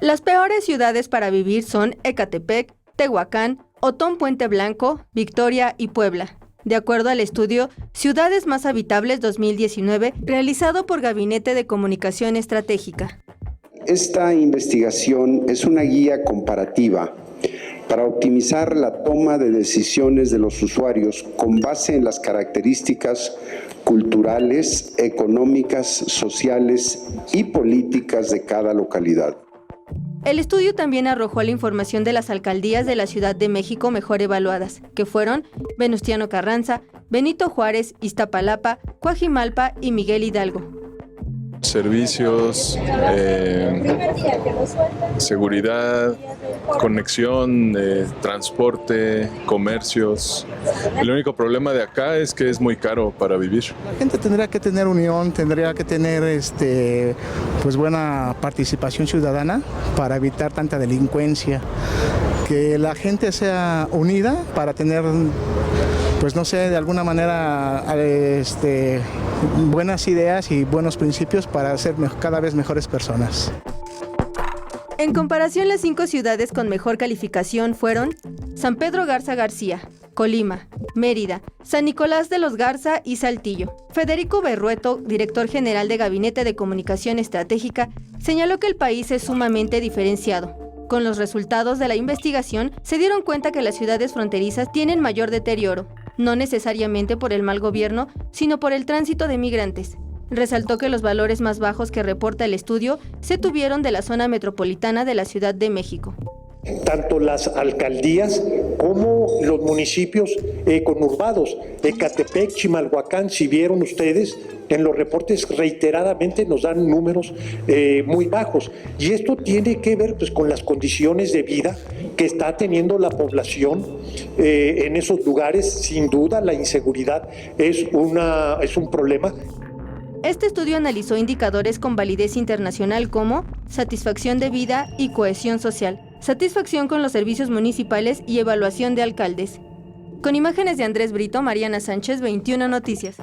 Las peores ciudades para vivir son Ecatepec, Tehuacán, Otón Puente Blanco, Victoria y Puebla, de acuerdo al estudio Ciudades Más Habitables 2019, realizado por Gabinete de Comunicación Estratégica. Esta investigación es una guía comparativa para optimizar la toma de decisiones de los usuarios con base en las características culturales, económicas, sociales y políticas de cada localidad. El estudio también arrojó la información de las alcaldías de la Ciudad de México mejor evaluadas, que fueron Venustiano Carranza, Benito Juárez, Iztapalapa, Coajimalpa y Miguel Hidalgo. Servicios, seguridad, conexión, transporte, comercios. El único problema de acá es que es muy caro para vivir. La gente tendría que tener unión, tendría que tener pues buena participación ciudadana para evitar tanta delincuencia. Que la gente sea unida para tener, pues no sé, de alguna manera buenas ideas y buenos principios para ser cada vez mejores personas. En comparación, las 5 ciudades con mejor calificación fueron San Pedro Garza García, Colima, Mérida, San Nicolás de los Garza y Saltillo. Federico Berrueto, director general de Gabinete de Comunicación Estratégica, señaló que el país es sumamente diferenciado. Con los resultados de la investigación, se dieron cuenta que las ciudades fronterizas tienen mayor deterioro, no necesariamente por el mal gobierno, sino por el tránsito de migrantes. Resaltó que los valores más bajos que reporta el estudio se tuvieron de la zona metropolitana de la Ciudad de México. Tanto las alcaldías como los municipios conurbados, Ecatepec, Chimalhuacán, si vieron ustedes, en los reportes reiteradamente nos dan números muy bajos. Y esto tiene que ver pues, con las condiciones de vida que está teniendo la población en esos lugares. Sin duda, la inseguridad es un problema. Este estudio analizó indicadores con validez internacional como satisfacción de vida y cohesión social, satisfacción con los servicios municipales y evaluación de alcaldes. Con imágenes de Andrés Brito, Mariana Sánchez, 21 Noticias.